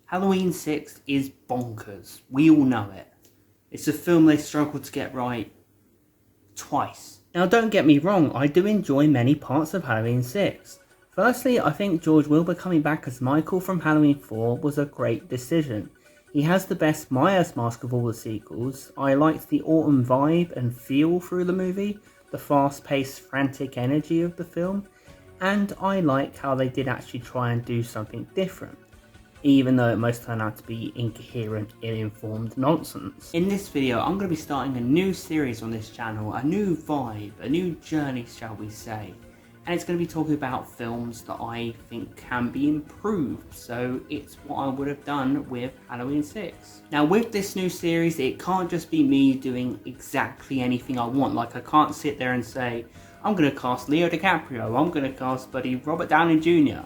Halloween 6 is bonkers. We all know it. It's a film they struggled to get right twice. Now don't get me wrong, I do enjoy many parts of Halloween 6. Firstly, I think George Wilbur coming back as Michael from Halloween 4 was a great decision. He has the best Myers mask of all the sequels. I liked the autumn vibe and feel through the movie, the fast-paced, frantic energy of the film, and I like how they did actually try and do something different, even though it most turned out to be incoherent, ill-informed nonsense. In this video, I'm going to be starting a new series on this channel, a new vibe, a new journey, shall we say. And it's going to be talking about films that I think can be improved, so it's what I would have done with Halloween 6. Now with this new series, it can't just be me doing exactly anything I want. Like, I can't sit there and say, I'm going to cast Leo DiCaprio, I'm going to cast buddy Robert Downey Jr.,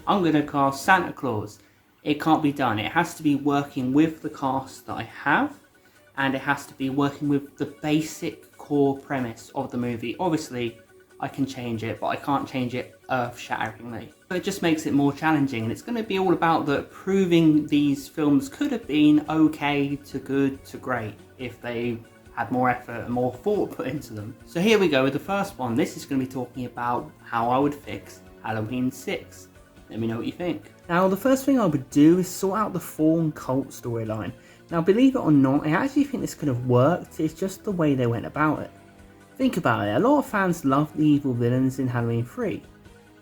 I'm going to cast Santa Claus. It can't be done. It has to be working with the cast that I have, and it has to be working with the basic core premise of the movie. Obviously, I can change it, but I can't change it earth-shatteringly. So it just makes it more challenging, and it's going to be all about proving these films could have been okay to good to great if they had more effort and more thought put into them. So here we go with the first one. This is going to be talking about how I would fix Halloween 6. Let me know what you think. Now, the first thing I would do is sort out the Fawn cult storyline. Now, believe it or not, I actually think this could have worked. It's just the way they went about it. Think about it, a lot of fans love the evil villains in Halloween 3.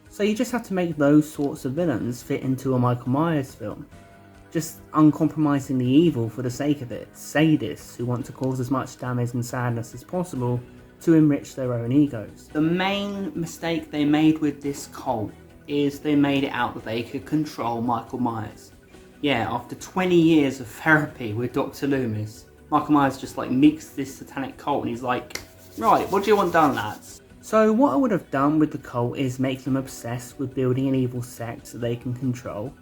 So you just have to make those sorts of villains fit into a Michael Myers film. Just uncompromisingly evil for the sake of it. Sadists who want to cause as much damage and sadness as possible to enrich their own egos. The main mistake they made with this cult is they made it out that they could control Michael Myers. Yeah, after 20 years of therapy with Dr. Loomis, Michael Myers just meets this satanic cult and he's like, right, what do you want done, lads? So what I would have done with the cult is make them obsessed with building an evil sect that they can control.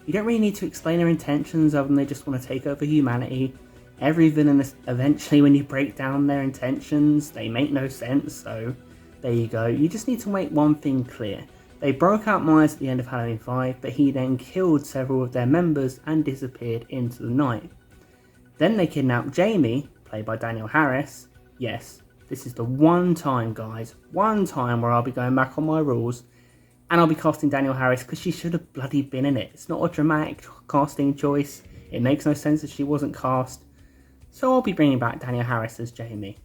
You don't really need to explain their intentions other than they just want to take over humanity. Every villain, eventually when you break down their intentions, they make no sense, so there you go. You just need to make one thing clear. They broke out Myers at the end of Halloween 5, but he then killed several of their members and disappeared into the night. Then they kidnapped Jamie, played by Daniel Harris. Yes, this is the one time, guys, one time where I'll be going back on my rules, and I'll be casting Daniel Harris because she should have bloody been in it. It's not a dramatic casting choice. It makes no sense if she wasn't cast. So I'll be bringing back Daniel Harris as Jamie.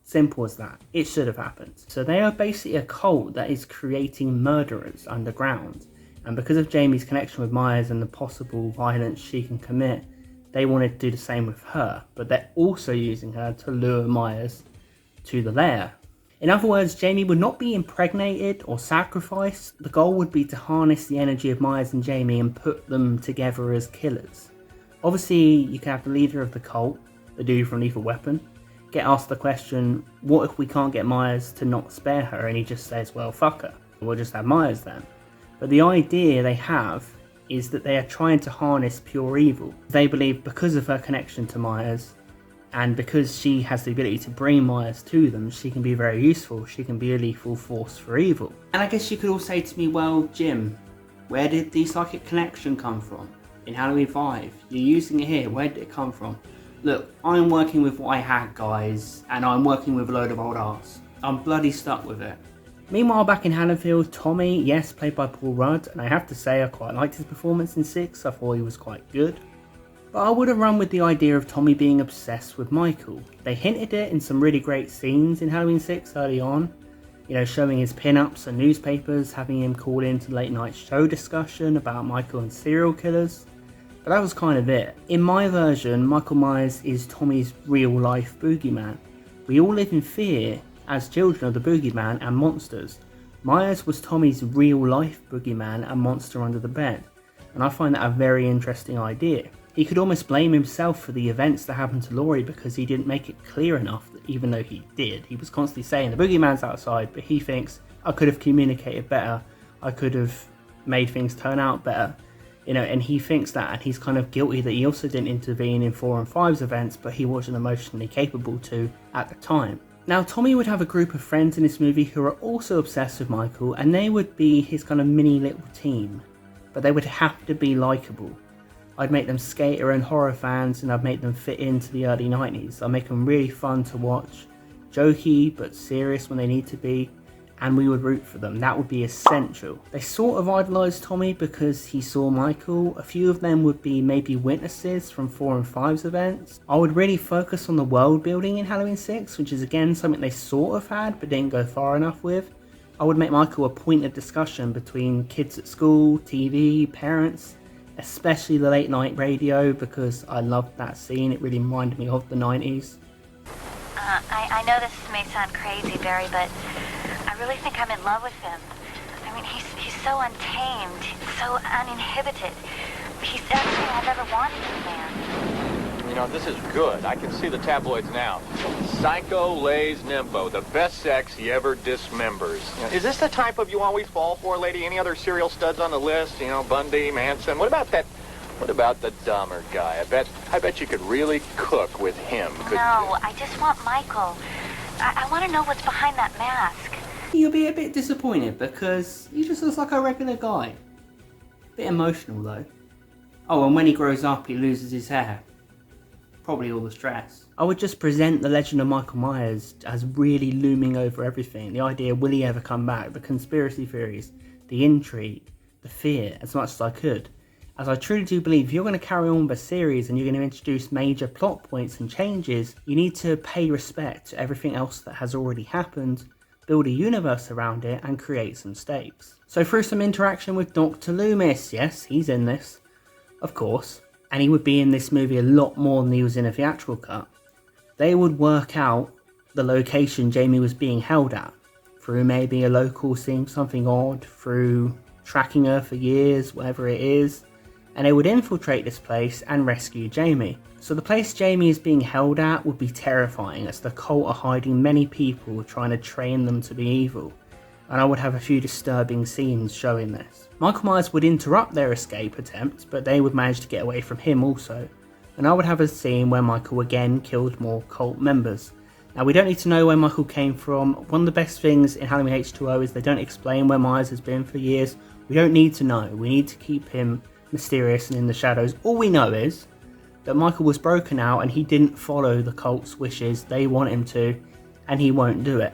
Simple as that. It should have happened. So they are basically a cult that is creating murderers underground. And because of Jamie's connection with Myers and the possible violence she can commit, they wanted to do the same with her. But they're also using her to lure Myers to the lair. In other words, Jamie would not be impregnated or sacrificed. The goal would be to harness the energy of Myers and Jamie and put them together as killers. Obviously, you can have the leader of the cult, the dude from Lethal Weapon, get asked the question, what if we can't get Myers to not spare her? And he just says, well, fuck her. We'll just have Myers then. But the idea they have is that they are trying to harness pure evil. They believe because of her connection to Myers, and because she has the ability to bring Myers to them, she can be very useful. She can be a lethal force for evil. And I guess you could all say to me, well, Jim, where did the psychic connection come from? In Halloween 5, you're using it here, where did it come from? Look, I'm working with what I had, guys, and I'm working with a load of old arse. I'm bloody stuck with it. Meanwhile, back in Haddonfield, Tommy, yes, played by Paul Rudd, and I have to say I quite liked his performance in 6, I thought he was quite good. But I would have run with the idea of Tommy being obsessed with Michael. They hinted it in some really great scenes in Halloween 6 early on. You know, showing his pin-ups and newspapers, having him call into the late night show discussion about Michael and serial killers. But that was kind of it. In my version, Michael Myers is Tommy's real-life boogeyman. We all live in fear as children of the boogeyman and monsters. Myers was Tommy's real-life boogeyman and monster under the bed, and I find that a very interesting idea. He could almost blame himself for the events that happened to Laurie because he didn't make it clear enough that even though he did, he was constantly saying the boogeyman's outside, but he thinks, I could have communicated better, I could have made things turn out better. You know, and he thinks that, and he's kind of guilty that he also didn't intervene in 4 and 5's events, but he wasn't emotionally capable to at the time. Now, Tommy would have a group of friends in this movie who are also obsessed with Michael, and they would be his kind of mini little team, but they would have to be likeable. I'd make them skater and horror fans, and I'd make them fit into the early 90s. I'd make them really fun to watch, jokey but serious when they need to be, and we would root for them. That would be essential. They sort of idolised Tommy because he saw Michael. A few of them would be maybe witnesses from 4 and 5's events. I would really focus on the world building in Halloween 6, which is again something they sort of had but didn't go far enough with. I would make Michael a point of discussion between kids at school, TV, parents, especially the late night radio, because I loved that scene. It really reminded me of the 90s. I know this may sound crazy, Barry, but I really think I'm in love with him. I mean, he's so untamed, so uninhibited. He's everything I've ever wanted in a man. You know, this is good. I can see the tabloids now. Psycho lays nympho, the best sex he ever dismembers. Is this the type of you always fall for, lady? Any other serial studs on the list? You know, Bundy, Manson. What about the Dahmer guy? I bet you could really cook with him. No, I just want Michael. I want to know what's behind that mask. You'll be a bit disappointed because he just looks like a regular guy. Bit emotional though. Oh, and when he grows up he loses his hair. Probably all the stress. I would just present the legend of Michael Myers as really looming over everything. The idea, will he ever come back? The conspiracy theories, the intrigue, the fear, as much as I could. As I truly do believe if you're going to carry on with the series and you're going to introduce major plot points and changes, you need to pay respect to everything else that has already happened, build a universe around it, and create some stakes. So through some interaction with Dr. Loomis, yes, he's in this, of course, and he would be in this movie a lot more than he was in a theatrical cut. They would work out the location Jamie was being held at, through maybe a local seeing something odd, through tracking her for years, whatever it is, and they would infiltrate this place and rescue Jamie. So the place Jamie is being held at would be terrifying, as the cult are hiding many people trying to train them to be evil, and I would have a few disturbing scenes showing this. Michael Myers would interrupt their escape attempt, but they would manage to get away from him also, and I would have a scene where Michael again killed more cult members. Now we don't need to know where Michael came from. One of the best things in Halloween H2O is they don't explain where Myers has been for years. We don't need to know, we need to keep him mysterious and in the shadows. All we know is that Michael was broken out and he didn't follow the cult's wishes. They want him to, and he won't do it.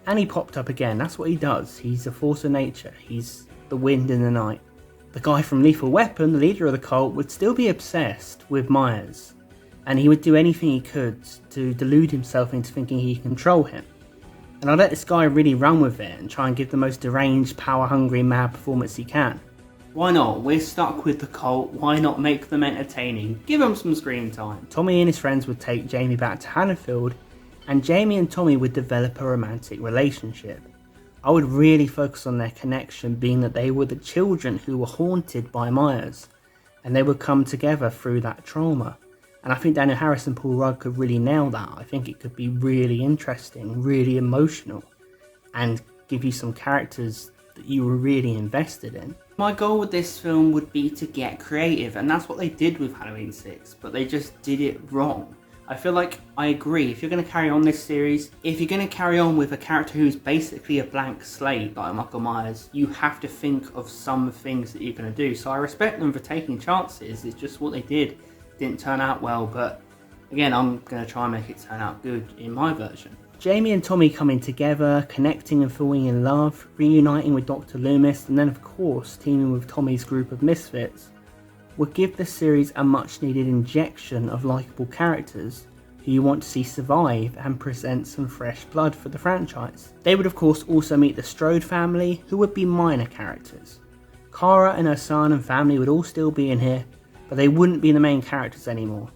And he popped up again. That's what he does. He's a force of nature. He's the wind in the night. The guy from Lethal Weapon, the leader of the cult, would still be obsessed with Myers, and he would do anything he could to delude himself into thinking he can control him. And I let this guy really run with it and try and give the most deranged, power-hungry, mad performance he can. Why not? We're stuck with the cult, why not make them entertaining? Give them some screen time. Tommy and his friends would take Jamie back to Haddonfield, and Jamie and Tommy would develop a romantic relationship. I would really focus on their connection, being that they were the children who were haunted by Myers, and they would come together through that trauma. And I think Daniel Harris and Paul Rudd could really nail that. I think it could be really interesting, really emotional, and give you some characters that you were really invested in. My goal with this film would be to get creative, and that's what they did with Halloween 6, but they just did it wrong. I feel like I agree, if you're going to carry on this series, if you're going to carry on with a character who's basically a blank slate like Michael Myers, you have to think of some things that you're going to do. So I respect them for taking chances, it's just what they did didn't turn out well, but again, I'm going to try and make it turn out good in my version. Jamie and Tommy coming together, connecting and falling in love, reuniting with Dr. Loomis, and then of course teaming with Tommy's group of misfits, would give the series a much needed injection of likeable characters who you want to see survive and present some fresh blood for the franchise. They would of course also meet the Strode family, who would be minor characters. Cara and her son and family would all still be in here, but they wouldn't be the main characters anymore.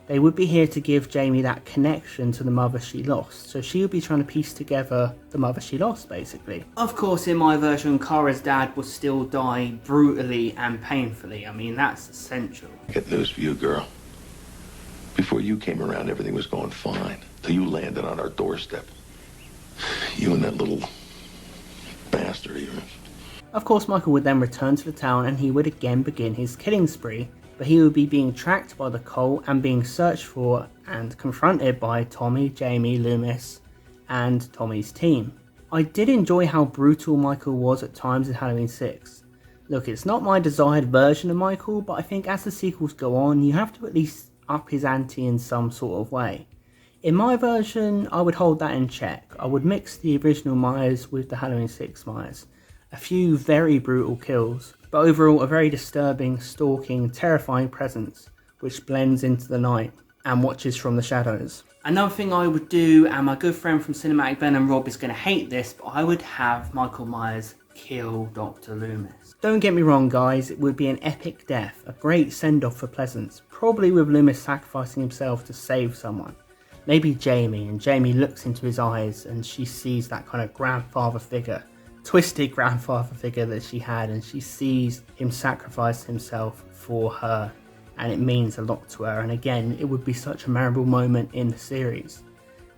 They would be here to give Jamie that connection to the mother she lost, so she would be trying to piece together the mother she lost, basically. Of course, in my version, Cara's dad would still die brutally and painfully. I mean, that's essential. Good news for you, girl. Before you came around, everything was going fine, till you landed on our doorstep. You and that little bastard of yours. Of course, Michael would then return to the town and he would again begin his killing spree, but he would be being tracked by the cult and being searched for and confronted by Tommy, Jamie, Loomis, and Tommy's team. I did enjoy how brutal Michael was at times in Halloween 6. Look, it's not my desired version of Michael, but I think as the sequels go on, you have to at least up his ante in some sort of way. In my version, I would hold that in check. I would mix the original Myers with the Halloween 6 Myers. A few very brutal kills, but overall a very disturbing, stalking, terrifying presence which blends into the night and watches from the shadows. Another thing I would do, and my good friend from Cinematic Venom Rob is going to hate this, but I would have Michael Myers kill Dr. Loomis. Don't get me wrong guys, it would be an epic death, a great send-off for Pleasance, probably with Loomis sacrificing himself to save someone. Maybe Jamie, and Jamie looks into his eyes and she sees that kind of grandfather figure, twisted grandfather figure that she had, and she sees him sacrifice himself for her, and it means a lot to her. And again, it would be such a memorable moment in the series.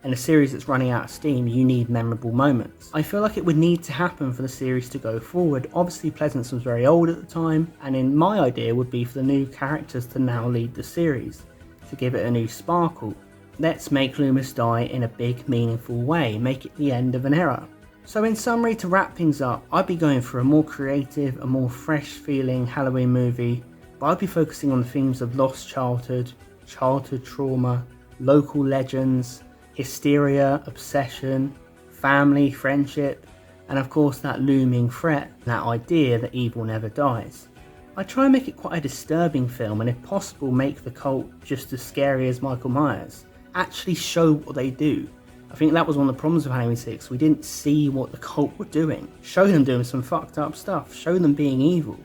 And a series that's running out of steam, you need memorable moments. I feel like it would need to happen for the series to go forward. Obviously Pleasance was very old at the time, and in my idea would be for the new characters to now lead the series, to give it a new sparkle. Let's make Loomis die in a big, meaningful way, make it the end of an era. So in summary, to wrap things up, I'd be going for a more creative, a more fresh feeling Halloween movie, but I'd be focusing on the themes of lost childhood, childhood trauma, local legends, hysteria, obsession, family, friendship, and of course that looming threat, that idea that evil never dies. I try and make it quite a disturbing film, and if possible make the cult just as scary as Michael Myers. Actually show what they do. I think that was one of the problems with Halloween 6, we didn't see what the cult were doing. Show them doing some fucked up stuff, show them being evil.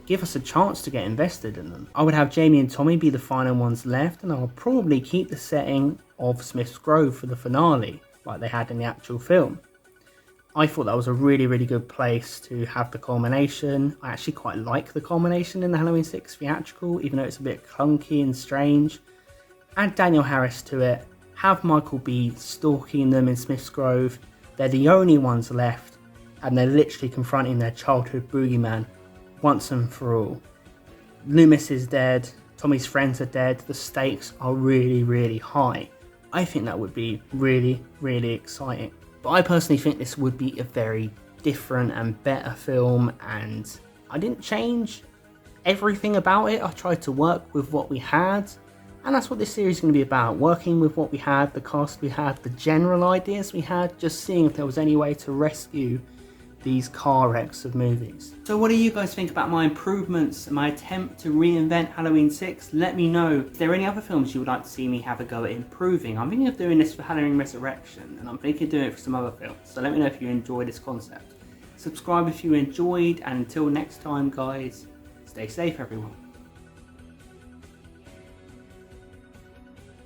Give us a chance to get invested in them. I would have Jamie and Tommy be the final ones left, and I would probably keep the setting of Smith's Grove for the finale, like they had in the actual film. I thought that was a really, really good place to have the culmination. I actually quite like the culmination in the Halloween 6 theatrical, even though it's a bit clunky and strange. Add Daniel Harris to it, have Michael be stalking them in Smith's Grove. They're the only ones left, and they're literally confronting their childhood boogeyman once and for all. Loomis is dead, Tommy's friends are dead, the stakes are really, really high. I think that would be really, really exciting. But I personally think this would be a very different and better film, and I didn't change everything about it. I tried to work with what we had, and that's what this series is going to be about, working with what we had, the cast we had, the general ideas we had, just seeing if there was any way to rescue these car wrecks of movies. So what do you guys think about my improvements and my attempt to reinvent Halloween 6? Let me know. If there are any other films you would like to see me have a go at improving. I'm thinking of doing this for Halloween Resurrection, and I'm thinking of doing it for some other films. So let me know if you enjoy this concept. Subscribe if you enjoyed, and until next time guys, stay safe everyone.